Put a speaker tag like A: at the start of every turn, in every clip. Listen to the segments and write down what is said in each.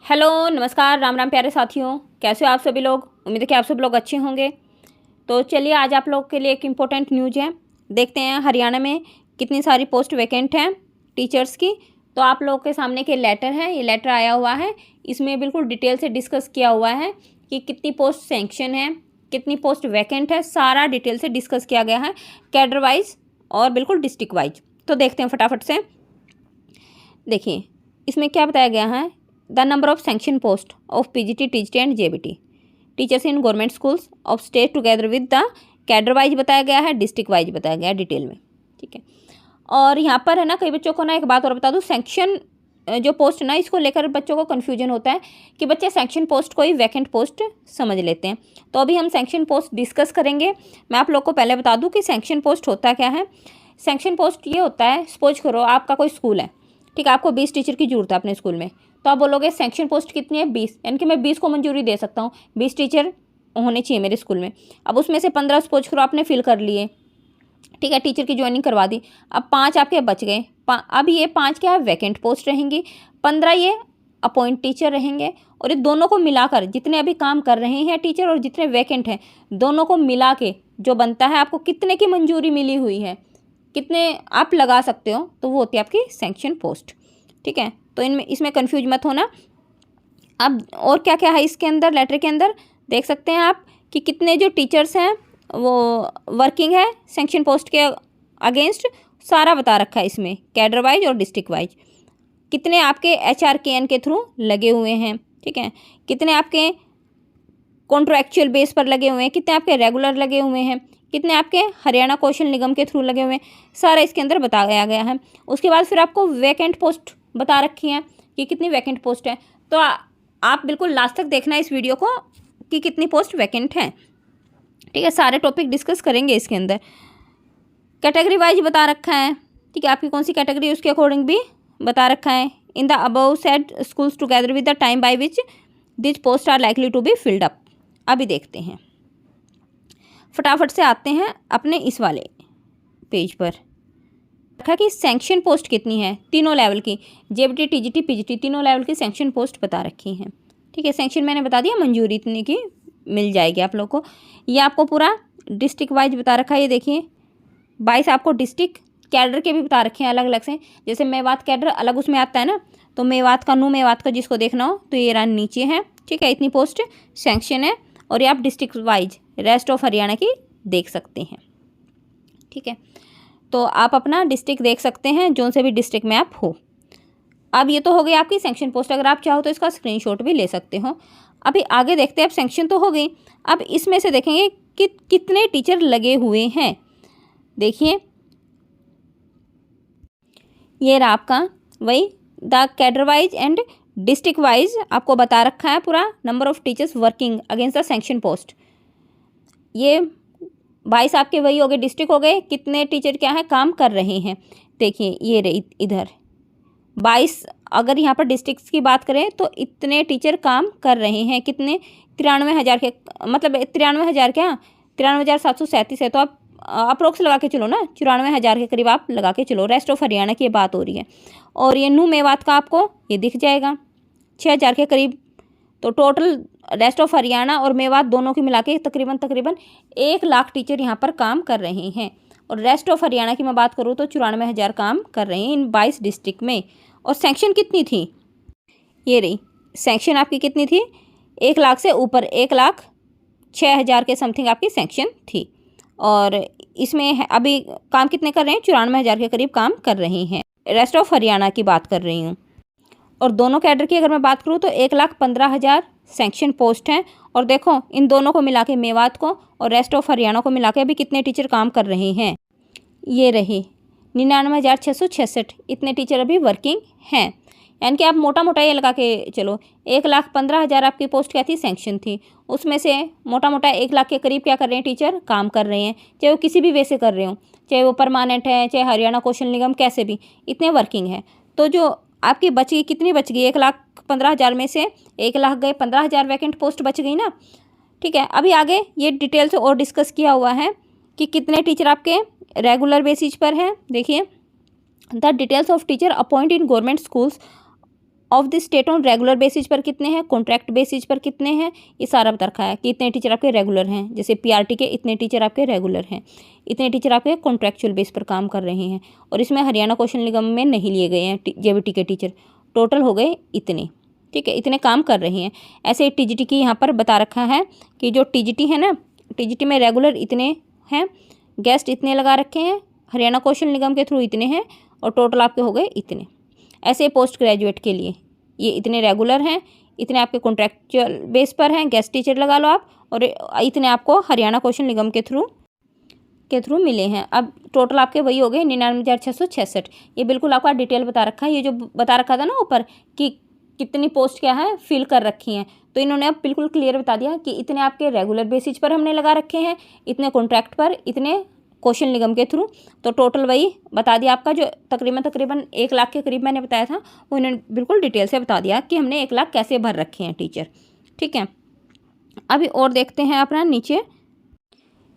A: Hello नमस्कार राम राम प्यारे साथियों, कैसे हो आप सभी लोग। उम्मीद है कि आप सब लोग अच्छे होंगे। तो चलिए आज आप लोग के लिए एक इम्पोर्टेंट न्यूज़ है। देखते हैं हरियाणा में कितनी सारी पोस्ट वैकेंट हैं टीचर्स की। तो आप लोगों के सामने के लेटर है, ये लेटर आया हुआ है। इसमें बिल्कुल डिटेल से डिस्कस किया हुआ है कि कितनी पोस्ट सैंक्शन है, कितनी पोस्ट वैकेंट है, सारा डिटेल से डिस्कस किया गया है कैडर वाइज और बिल्कुल डिस्ट्रिक्ट वाइज। तो देखते हैं फटाफट से। देखिए इसमें क्या बताया गया है। The number of sanction post of PGT, TGT and JBT teachers in government schools of state together with the cadre wise बताया गया है, डिस्ट्रिक्ट वाइज बताया गया है डिटेल में। ठीक है। और यहाँ पर है ना, कई बच्चों को ना एक बात और बता दूँ, सैंक्शन जो पोस्ट ना, इसको लेकर बच्चों को कन्फ्यूजन होता है कि बच्चे सैंक्शन पोस्ट को ही वैकेंट पोस्ट समझ लेते हैं। तो अभी हम सैंक्शन पोस्ट डिस्कस करेंगे। मैं आप लोग को पहले बता दूँ कि सैंक्शन पोस्ट होता क्या है। सैंक्शन पोस्ट ये होता है, सपोज करो आपका कोई स्कूल है, ठीक है, आपको 20 टीचर की जरूरत है अपने स्कूल में। तो आप बोलोगे सैंक्शन पोस्ट कितनी है, 20, यानी कि मैं 20 को मंजूरी दे सकता हूँ, 20 टीचर होने चाहिए मेरे स्कूल में। अब उसमें से 15 सपोज करो आपने फिल कर लिए, ठीक है, टीचर की ज्वाइनिंग करवा दी। अब 5 आपके बच गए। अब ये 5 क्या है, वैकेंट पोस्ट रहेंगी, 15 ये अपॉइंट टीचर रहेंगे। और ये दोनों को मिलाकर जितने अभी काम कर रहे हैं टीचर और जितने वैकेंट हैं, दोनों को मिला के जो बनता है, आपको कितने की मंजूरी मिली हुई है, कितने आप लगा सकते हो, तो वो होती है आपकी सैंक्शन पोस्ट। ठीक है। तो इसमें कंफ्यूज मत होना। अब और क्या क्या है इसके अंदर, लेटर के अंदर देख सकते हैं आप कि कितने जो टीचर्स हैं वो वर्किंग है सैंक्शन पोस्ट के अगेंस्ट, सारा बता रखा है इसमें, कैडर वाइज और डिस्ट्रिक्ट वाइज। कितने आपके HRKN के थ्रू लगे हुए हैं, ठीक है, कितने आपके कॉन्ट्रैक्चुअल बेस पर लगे हुए हैं, कितने आपके रेगुलर लगे हुए हैं, कितने आपके हरियाणा कौशल निगम के थ्रू लगे हुए हैं, सारा इसके अंदर बताया गया है। उसके बाद फिर आपको वैकेंट पोस्ट बता रखी हैं कि कितनी वैकेंट पोस्ट है। तो आप बिल्कुल लास्ट तक देखना इस वीडियो को कि कितनी पोस्ट वैकेंट हैं। ठीक है, सारे टॉपिक डिस्कस करेंगे इसके अंदर। कैटेगरी वाइज बता रखा है, ठीक है, आपकी कौन सी कैटेगरी है उसके अकॉर्डिंग भी बता रखा है। In the above said schools together with the time by which this post are likely to be filled up. अभी देखते हैं, फटाफट से आते हैं अपने इस वाले पेज पर। रखा कि सैंक्शन पोस्ट कितनी है, तीनों लेवल की, जेबीटी, टीजीटी, पीजीटी, तीनों लेवल की सैंक्शन पोस्ट बता रखी हैं। ठीक है, सैंक्शन मैंने बता दिया, मंजूरी इतनी की मिल जाएगी आप लोग को। ये आपको पूरा डिस्ट्रिक्ट वाइज बता रखा है। ये देखिए 22 आपको डिस्ट्रिक्ट कैडर के भी बता रखे हैं अलग अलग से। जैसे मेवात कैडर अलग उसमें आता है ना, तो मेवात का मेवात का जिसको देखना हो तो ये रन नीचे है। ठीक है, इतनी पोस्ट सैंक्शन है। और ये आप district wise rest of Haryana की देख सकते हैं। ठीक है, तो आप अपना डिस्ट्रिक्ट देख सकते हैं जो से भी डिस्ट्रिक्ट में आप हो। अब ये तो हो गई आपकी सैंक्शन पोस्ट, अगर आप चाहो तो इसका स्क्रीनशॉट भी ले सकते हो। अभी आगे देखते हैं, अब सैंक्शन तो हो गई, अब इसमें से देखेंगे कि कितने टीचर लगे हुए हैं। देखिए ये रहा आपका वही the cadre wise and district wise आपको बता रखा है पूरा number of teachers working against the sanction post. ये 22 आपके वही हो गए, डिस्ट्रिक्ट हो गए, कितने टीचर क्या है काम कर रहे हैं। देखिए ये रही इधर 22, अगर यहाँ पर डिस्ट्रिक्ट्स की बात करें तो इतने टीचर काम कर रहे हैं, कितने 93,000 के, मतलब 93,000 क्या 93,737 है। तो आप अप्रोक्स लगा के चलो ना, 94,000 के करीब आप लगा के चलो। रेस्ट ऑफ हरियाणा की बात हो रही है। और ये न्यू मेवात का आपको ये दिख जाएगा 6,000 के करीब। तो टोटल रेस्ट ऑफ हरियाणा और मेवात दोनों की मिला के तकरीबन 1 लाख टीचर यहाँ पर काम कर रहे हैं। और रेस्ट ऑफ हरियाणा की मैं बात करूँ तो 94,000 काम कर रहे हैं इन 22 डिस्ट्रिक्ट में। और सैंक्शन कितनी थी, ये रही सैंक्शन आपकी कितनी थी, 1 लाख से ऊपर, 1,06,000 के समथिंग आपकी सैंक्शन थी। और इसमें अभी काम कितने कर रहे हैं, 94,000 के करीब काम कर रहे हैं। रेस्ट ऑफ हरियाणा की बात कर रही हूँ। और दोनों कैडर की अगर मैं बात करूँ तो 1,15,000 सैंक्शन पोस्ट हैं। और देखो इन दोनों को मिला के, मेवात को और रेस्ट ऑफ हरियाणा को मिला के अभी कितने टीचर काम कर रहे हैं, ये रहे 99,666, इतने टीचर अभी वर्किंग हैं। यानी कि आप मोटा मोटा ये लगा के चलो 1,15,000 आपकी पोस्ट क्या थी, सैंक्शन थी। उसमें से मोटा मोटा 1 लाख के करीब क्या कर रहे हैं, टीचर काम कर रहे हैं, चाहे वो किसी भी वे से कर रहे हो, चाहे वो परमानेंट है, चाहे हरियाणा कौशल निगम, कैसे भी इतने वर्किंग है। तो जो आपकी बच गई, कितनी बच गई, 1,15,000 में से 1 लाख गए, 15,000 वैकेंट पोस्ट बच गई ना। ठीक है, अभी आगे ये डिटेल से और डिस्कस किया हुआ है कि कितने टीचर आपके रेगुलर बेसिस पर हैं। देखिए the details of teacher appoint in government schools of the state on regular basis पर कितने हैं, कॉन्ट्रैक्ट बेसिस पर कितने हैं, ये सारा बता रखा है कि इतने टीचर आपके रेगुलर हैं, जैसे पीआरटी के इतने टीचर आपके रेगुलर हैं, इतने टीचर आपके कॉन्ट्रैक्चुअल बेस पर काम कर रहे हैं। और इसमें हरियाणा कौशल निगम में नहीं लिए गए हैं जेबीटी के टीचर, टोटल हो गए इतने, ठीक है, इतने काम कर रहे हैं। ऐसे टीजीटी की यहाँ पर बता रखा है कि जो टीजीटी है ना, टीजीटी में रेगुलर इतने हैं, गेस्ट इतने लगा रखे हैं, हरियाणा कौशल निगम के थ्रू इतने हैं, और टोटल आपके हो गए इतने। ऐसे पोस्ट ग्रेजुएट के लिए ये इतने रेगुलर हैं, इतने आपके कॉन्ट्रैक्चुअल बेस पर हैं, गेस्ट टीचर लगा लो आप, और इतने आपको हरियाणा कौशल निगम के थ्रू मिले हैं। अब टोटल आपके वही हो गए 99,666। ये बिल्कुल आपका डिटेल बता रखा है। ये जो बता रखा था ना ऊपर कि कितनी पोस्ट क्या है फिल कर रखी हैं, तो इन्होंने अब बिल्कुल क्लियर बता दिया कि इतने आपके रेगुलर बेसिस पर हमने लगा रखे हैं, इतने कॉन्ट्रैक्ट पर, इतने कौशल निगम के थ्रू। तो टोटल वही बता दिया आपका, जो तकरीबन 1 लाख के करीब मैंने बताया था, वो इन्होंने बिल्कुल डिटेल से बता दिया कि हमने 1 लाख कैसे भर रखे हैं टीचर, ठीक है। अभी और देखते हैं अपना नीचे,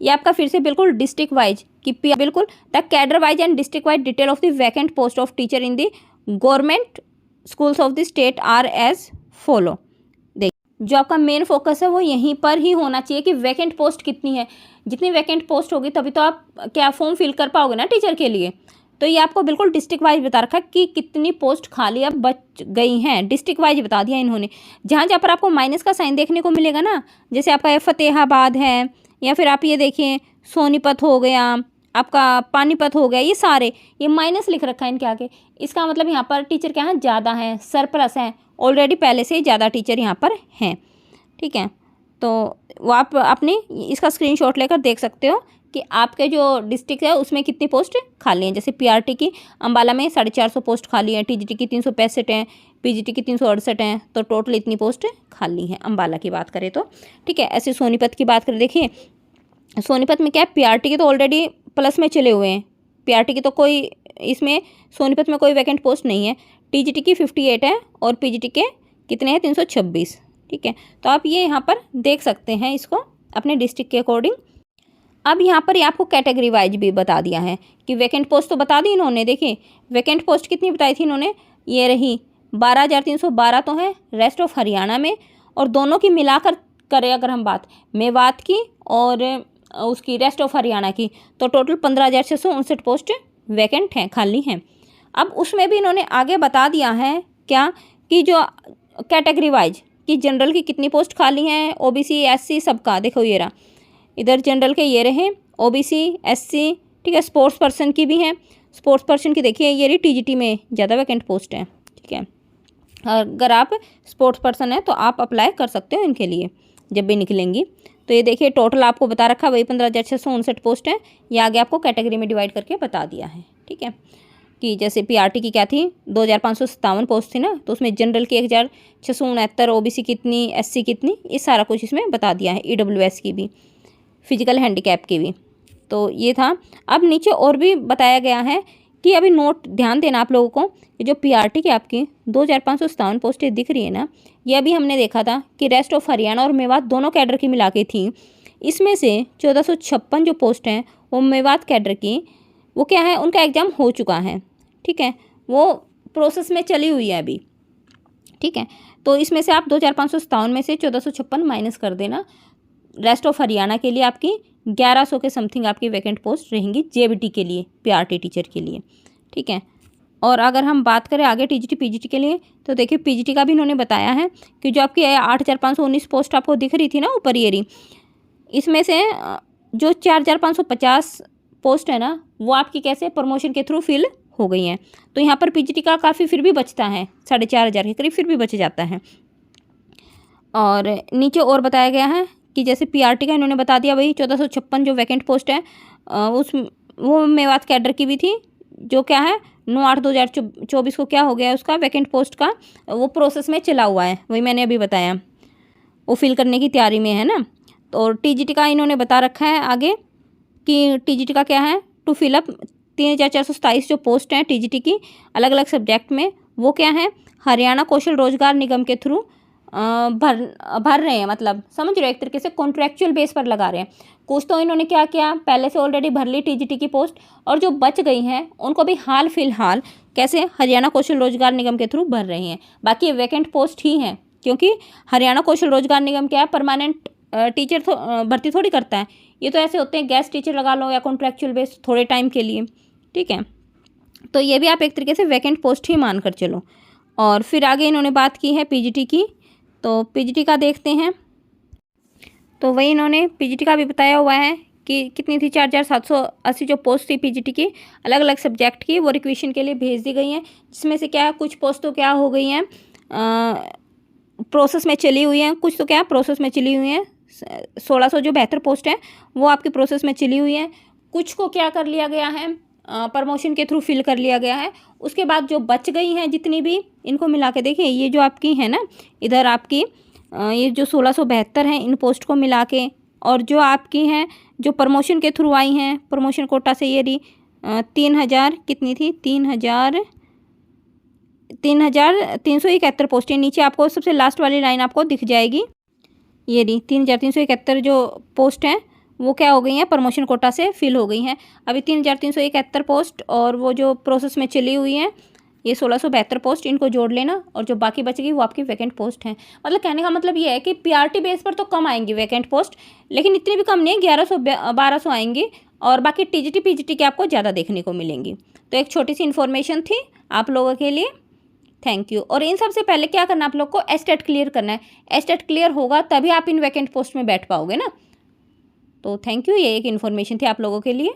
A: ये आपका फिर से बिल्कुल डिस्ट्रिक्ट वाइज कि बिल्कुल the cadre wise and district wise detail of the vacant post of teacher in the government schools of the state are as follow. देखिए जो आपका मेन फोकस है वो यहीं पर ही होना चाहिए कि वैकेंट पोस्ट कितनी है। जितनी वैकेंट पोस्ट होगी तभी तो आप क्या फॉर्म फिल कर पाओगे ना टीचर के लिए। तो ये आपको बिल्कुल डिस्ट्रिक्ट वाइज बता रखा है कि कितनी पोस्ट खाली अब बच गई हैं, डिस्ट्रिक्ट वाइज बता दिया इन्होंने। जहाँ जहाँ पर आपको माइनस का साइन देखने को मिलेगा ना, जैसे आपका फतेहाबाद है, या फिर आप ये देखिए सोनीपत हो गया, आपका पानीपत हो गया, ये सारे ये माइनस लिख रखा है इनके आगे। इसका मतलब यहाँ पर टीचर क्या है, ज़्यादा हैं, सरप्लस हैं, ऑलरेडी पहले से ही ज़्यादा टीचर यहाँ पर हैं, ठीक है। तो वो आप अपनी इसका स्क्रीनशॉट लेकर देख सकते हो कि आपके जो डिस्ट्रिक्ट है उसमें कितनी पोस्ट खाली हैं। जैसे पीआरटी की अम्बाला में 450 पोस्ट खाली हैं, टीजीटी की 365 हैं, पीजीटी की 368 हैं, तो टोटल इतनी पोस्ट खाली हैं अम्बाला की बात करें तो, ठीक है। ऐसे सोनीपत की बात करें, देखिए सोनीपत में क्या है, पीआरटी के तो ऑलरेडी प्लस में चले हुए हैं, पीआरटी की तो कोई इसमें सोनीपत में कोई वैकेंट पोस्ट नहीं है। टीजीटी की 58 है और पीजीटी के कितने हैं 326, ठीक है। तो आप ये यहाँ पर देख सकते हैं इसको अपने डिस्ट्रिक्ट के अकॉर्डिंग। अब यहाँ पर ये आपको कैटेगरी वाइज भी बता दिया है कि वैकेंट पोस्ट तो बता दी इन्होंने। देखिए वैकेंट पोस्ट कितनी बताई थी इन्होंने, ये रही 12,312 तो है रेस्ट ऑफ हरियाणा में, और दोनों की मिलाकर करें अगर हम बात मेवात की और उसकी रेस्ट ऑफ हरियाणा की, तो टोटल 15,659 पोस्ट वैकेंट हैं, खाली हैं। अब उसमें भी इन्होंने आगे बता दिया है क्या कि जो कैटेगरी वाइज कि जनरल की कितनी पोस्ट खाली हैं, ओबीसी एससी सबका। देखो ये रहा, इधर जनरल के ये रहे, ओबीसी एससी, ठीक है। स्पोर्ट्स पर्सन की भी हैं, स्पोर्ट्स पर्सन की देखिए ये रही टीजीटी में ज़्यादा वैकेंट पोस्ट है, ठीक है। अगर आप स्पोर्ट्स पर्सन हैं तो आप अप्लाई कर सकते हो इनके लिए जब भी निकलेंगी। तो ये देखिए टोटल आपको बता रखा वही 15,659 पोस्ट है। ये आगे आपको कैटेगरी में डिवाइड करके बता दिया है, ठीक है। कि जैसे पीआरटी की क्या थी 2,557 पोस्ट थी ना, तो उसमें जनरल की 1,669, ओबीसी कितनी, एससी कितनी, ये सारा कुछ इसमें बता दिया है। ईडब्ल्यूएस की भी, फिजिकल हैंडीकैप की भी। तो ये था। अब नीचे और भी बताया गया है कि अभी नोट ध्यान देना आप लोगों को, जो पीआरटी की आपकी 2,557 पोस्टें दिख रही है ना, ये अभी हमने देखा था कि रेस्ट ऑफ हरियाणा और मेवात दोनों कैडर की मिला के थी। इसमें से 1456 जो पोस्ट हैं वो मेवात कैडर की, वो क्या है, उनका एग्ज़ाम हो चुका है, ठीक है, वो प्रोसेस में चली हुई है अभी, ठीक है। तो इसमें से आप 2,557 में से 1456 माइनस कर देना। रेस्ट ऑफ हरियाणा के लिए आपकी 1100 के समथिंग आपकी वैकेंट पोस्ट रहेंगी जेबीटी के लिए, पीआरटी टीचर के लिए, ठीक है। और अगर हम बात करें आगे टीजीटी पीजीटी के लिए, तो देखिए पीजीटी का भी इन्होंने बताया है कि जो आपकी 8,519 पोस्ट आपको दिख रही थी ना ऊपर ये रही, इसमें से जो 4,550 पोस्ट है ना वो आपकी कैसे प्रमोशन के थ्रू फिल हो गई हैं। तो यहाँ पर पीजीटी का काफ़ी फिर भी बचता है, 4,500 के करीब फिर भी बच जाता है। और नीचे और बताया गया है कि जैसे पीआरटी का इन्होंने बता दिया वही 1456 जो वैकेंट पोस्ट है वो मेवात कैडर की भी थी, जो क्या है 9/8/2024 को क्या हो गया उसका वैकेंट पोस्ट का वो प्रोसेस में चला हुआ है, वही मैंने अभी बताया, वो फिल करने की तैयारी में है ना। तो टीजीटी का इन्होंने बता रखा है आगे कि टीजीटी का क्या है, टू फिलअप 3,427 जो पोस्ट हैं टीजीटी की अलग अलग सब्जेक्ट में, वो क्या है हरियाणा कौशल रोजगार निगम के थ्रू भर रहे हैं, मतलब समझ रहे हो, एक तरीके से कॉन्ट्रैक्चुअल बेस पर लगा रहे हैं। कुछ तो इन्होंने क्या किया, पहले से ऑलरेडी भर ली टीजीटी की पोस्ट, और जो बच गई हैं उनको भी हाल फिलहाल कैसे, हरियाणा कौशल रोजगार निगम के थ्रू भर रहे हैं। बाकी ये वैकेंट पोस्ट ही हैं, क्योंकि हरियाणा कौशल रोजगार निगम क्या है, परमानेंट टीचर भर्ती थोड़ी करता है। ये तो ऐसे होते हैं, गेस्ट टीचर लगा लो या कॉन्ट्रैक्चुअल बेस थोड़े टाइम के लिए, ठीक है। तो ये भी आप एक तरीके से वैकेंट पोस्ट ही मान कर चलो। और फिर आगे इन्होंने बात की है पीजीटी की, तो पीजीटी का देखते हैं। तो वही इन्होंने पीजीटी का भी बताया हुआ है कि कितनी थी, 4780 जो पोस्ट थी पीजीटी की अलग अलग सब्जेक्ट की, वो रिक्वेशन के लिए भेज दी गई हैं। जिसमें से क्या कुछ पोस्ट तो क्या हो गई हैं, प्रोसेस में चली हुई हैं, कुछ तो क्या प्रोसेस में चली हुई हैं। 1672 पोस्ट हैं वो आपकी प्रोसेस में चली हुई हैं। कुछ को क्या कर लिया गया है, प्रमोशन के थ्रू फिल कर लिया गया है। उसके बाद जो बच गई हैं जितनी भी, इनको मिला के देखिए, ये जो आपकी है ना, इधर आपकी ये जो 1672 हैं, इन पोस्ट को मिला के, और जो आपकी हैं जो प्रमोशन के थ्रू आई हैं, प्रमोशन कोटा से, ये रही 3000 कितनी थी, 3371 पोस्टें। नीचे आपको सबसे लास्ट वाली लाइन आपको दिख जाएगी, ये रही 3371 जो पोस्ट हैं वो क्या हो गई हैं, प्रमोशन कोटा से फिल हो गई हैं। अभी 3371 पोस्ट और वो जो प्रोसेस में चली हुई हैं ये 1672 पोस्ट, इनको जोड़ लेना, और जो बाकी बचेगी वो आपकी वैकेंट पोस्ट हैं। मतलब कहने का मतलब ये है कि पीआरटी बेस पर तो कम आएंगी वैकेंट पोस्ट, लेकिन इतनी भी कम नहीं, 1100-1200 आएंगी, और बाकी टीजीटी पीजीटी के आपको ज़्यादा देखने को मिलेंगी। तो एक छोटी सी इन्फॉर्मेशन थी आप लोगों के लिए, थैंक यू। और इन सबसे पहले क्या करना, आप लोग को एस्टेट क्लियर करना है। एस्टेट क्लियर होगा तभी आप इन वैकेंट पोस्ट में बैठ पाओगे ना। तो थैंक यू, ये एक इन्फॉर्मेशन थी आप लोगों के लिए।